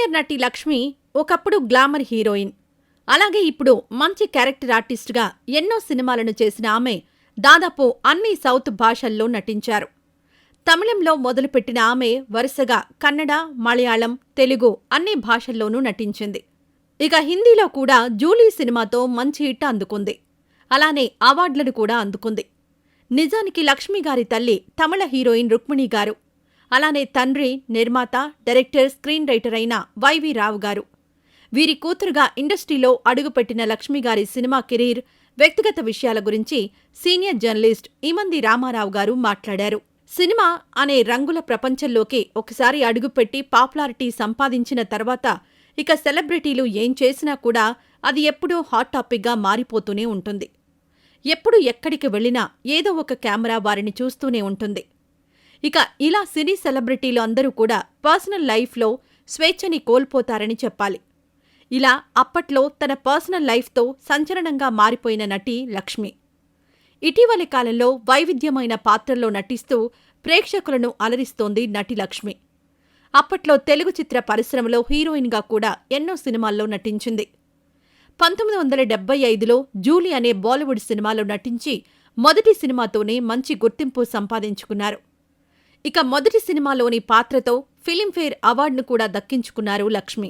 Senior నటి లక్ష్మి ఒకప్పుడు glamour heroine. అలాగే ఇప్పుడు మంచి క్యారెక్టర్ ఆర్టిస్టుగా ఎన్నో సినిమాలను చేసిన ఆమె దాదాపు అన్ని సౌత్ భాషల్లో నటించారు. తమిళంలో మొదలుపెట్టిన ఆమె వరుసగా కన్నడ, మలయాళం, తెలుగు అన్ని భాషల్లోనూ నటించింది. ఇక హిందీలో కూడా జూలీ సినిమాతో మంచి హిట్ అందుకుంది. అలానే అవార్డులను కూడా అందుకుంది. నిజానికి లక్ష్మిగారి తల్లి తమిళ హీరోయిన్ రుక్మిణి గారు. అలానే తండ్రి నిర్మాత, డైరెక్టర్, స్క్రీన్ రైటర్ అయిన వైవి రావు గారు. వీరి కూతురుగా ఇండస్ట్రీలో అడుగుపెట్టిన లక్ష్మిగారి సినిమా కెరీర్, వ్యక్తిగత విషయాల గురించి సీనియర్ జర్నలిస్ట్ ఈమంది రామారావు గారు మాట్లాడారు. సినిమా అనే రంగుల ప్రపంచంలోకి ఒకసారి అడుగుపెట్టి పాపులారిటీ సంపాదించిన తర్వాత ఇక సెలబ్రిటీలు ఏం చేసినా కూడా అది ఎప్పుడూ హాట్ టాపిక్గా మారిపోతూనే ఉంటుంది. ఎప్పుడు ఎక్కడికి వెళ్లినా ఏదో ఒక కెమెరా వారిని చూస్తూనే ఉంటుంది. ఇక ఇలా సినీ సెలబ్రిటీలు అందరూ కూడా పర్సనల్ లైఫ్లో స్వేచ్ఛని కోల్పోతారని చెప్పాలి. ఇలా అప్పట్లో తన పర్సనల్ లైఫ్తో సంచలనంగా మారిపోయిన నటి లక్ష్మి. ఇటీవలి కాలంలో వైవిధ్యమైన పాత్రల్లో నటిస్తూ ప్రేక్షకులను అలరిస్తోంది నటి లక్ష్మి. అప్పట్లో తెలుగు చిత్ర పరిశ్రమలో హీరోయిన్గా కూడా ఎన్నో సినిమాల్లో నటించింది. 1975లో జూలీ అనే బాలీవుడ్ సినిమాలో నటించి మొదటి సినిమాతోనే మంచి గుర్తింపు సంపాదించుకున్నారు. ఇక మొదటి సినిమాలోని పాత్రతో ఫిలింఫేర్ అవార్డును కూడా దక్కించుకున్నారు లక్ష్మి.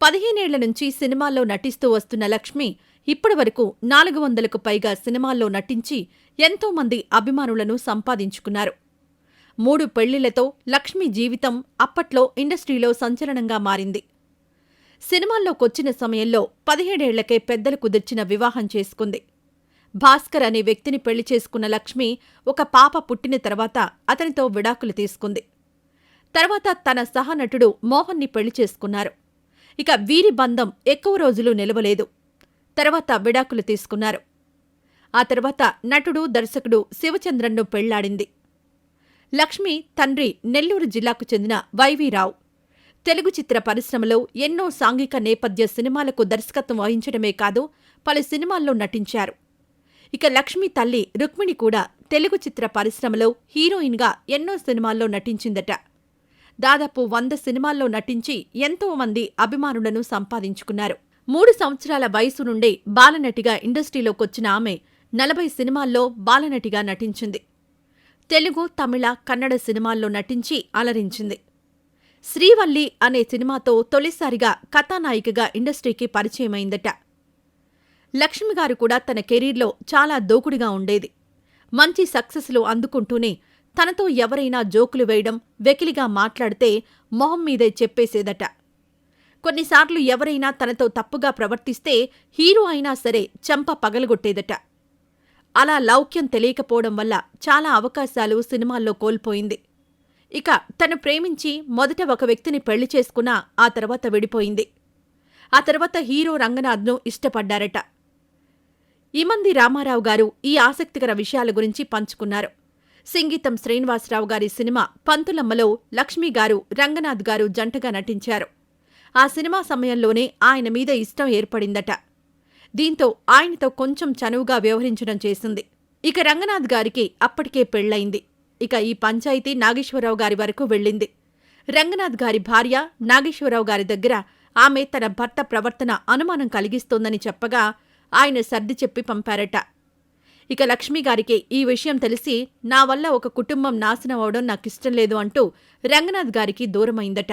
15 ఏళ్ల నుంచి సినిమాల్లో నటిస్తూ వస్తున్న లక్ష్మి ఇప్పటివరకు 400కు పైగా సినిమాల్లో నటించి ఎంతోమంది అభిమానులను సంపాదించుకున్నారు. 3 పెళ్లిళ్లతో లక్ష్మి జీవితం అప్పట్లో ఇండస్ట్రీలో సంచలనంగా మారింది. సినిమాల్లోకొచ్చిన సమయంలో 17 ఏళ్లకే పెద్దలు కుదిర్చిన వివాహం చేసుకుంది. భాస్కర్ అనే వ్యక్తిని పెళ్లి చేసుకున్న లక్ష్మి ఒక పాప పుట్టిన తర్వాత అతనితో విడాకులు తీసుకుంది. తర్వాత తన సహనటుడు మోహన్ని పెళ్లి చేసుకున్నారు. ఇక వీరి బంధం ఎక్కువ రోజులు నిలవలేదు. తర్వాత విడాకులు తీసుకున్నారు. ఆ తర్వాత నటుడు, దర్శకుడు శివచంద్రన్ను పెళ్లాడింది. లక్ష్మి తండ్రి నెల్లూరు జిల్లాకు చెందిన వైవి రావు. తెలుగు చిత్ర పరిశ్రమలో ఎన్నో సాంఘిక నేపథ్య సినిమాలకు దర్శకత్వం వహించడమే కాదు, పలు సినిమాల్లో నటించారు. ఇక లక్ష్మి తల్లి రుక్మిణి కూడా తెలుగు చిత్ర పరిశ్రమలో హీరోయిన్గా ఎన్నో సినిమాల్లో నటించిందట. దాదాపు 100 సినిమాల్లో నటించి ఎంతో మంది అభిమానులను సంపాదించుకున్నారు. 3 సంవత్సరాల వయసు నుండే బాలనటిగా ఇండస్ట్రీలోకొచ్చిన ఆమె 40 సినిమాల్లో బాలనటిగా నటించింది. తెలుగు, తమిళ, కన్నడ సినిమాల్లో నటించి అలరించింది. శ్రీవల్లి అనే సినిమాతో తొలిసారిగా కథానాయికగా ఇండస్ట్రీకి పరిచయమైందట. లక్ష్మిగారు కూడా తన కెరీర్లో చాలా దూకుడుగా ఉండేది. మంచి సక్సెస్లు అందుకుంటూనే తనతో ఎవరైనా జోకులు వేయడం, వెకిలిగా మాట్లాడితే మొహం మీదే చెప్పేసేదట. కొన్నిసార్లు ఎవరైనా తనతో తప్పుగా ప్రవర్తిస్తే హీరో అయినా సరే చెంప పగలగొట్టేదట. అలా లౌక్యం తెలియకపోవడం వల్ల చాలా అవకాశాలు సినిమాల్లో కోల్పోయింది. ఇక తను ప్రేమించి మొదట ఒక వ్యక్తిని పెళ్లి చేసుకున్నా ఆ తర్వాత విడిపోయింది. ఆ తర్వాత హీరో రంగనాథ్ను ఇష్టపడ్డారట. ఈమంది రామారావు గారు ఈ ఆసక్తికర విషయాల గురించి పంచుకున్నారు. సింగీతం శ్రీనివాసరావు గారి సినిమా పంతులమ్మలో లక్ష్మిగారు, రంగనాథ్ గారు జంటగా నటించారు. ఆ సినిమా సమయంలోనే ఆయన మీద ఇష్టం ఏర్పడిందట. దీంతో ఆయనతో కొంచెం చనువుగా వ్యవహరించడం చేసింది. ఇక రంగనాథ్ గారికి అప్పటికే పెళ్లయింది. ఇక ఈ పంచాయితీ నాగేశ్వరరావు గారి వరకు వెళ్ళింది. రంగనాథ్ గారి భార్య నాగేశ్వరరావు గారి దగ్గర ఆమె తన భర్త ప్రవర్తన అనుమానం కలిగిస్తోందని చెప్పగా ఆయన సర్ది చెప్పి పంపారట. ఇక లక్ష్మిగారికి ఈ విషయం తెలిసి నా వల్ల ఒక కుటుంబం నాశనం అవడం నాకిష్టం లేదు అంటూ రంగనాథ్ గారికి దూరమైందట.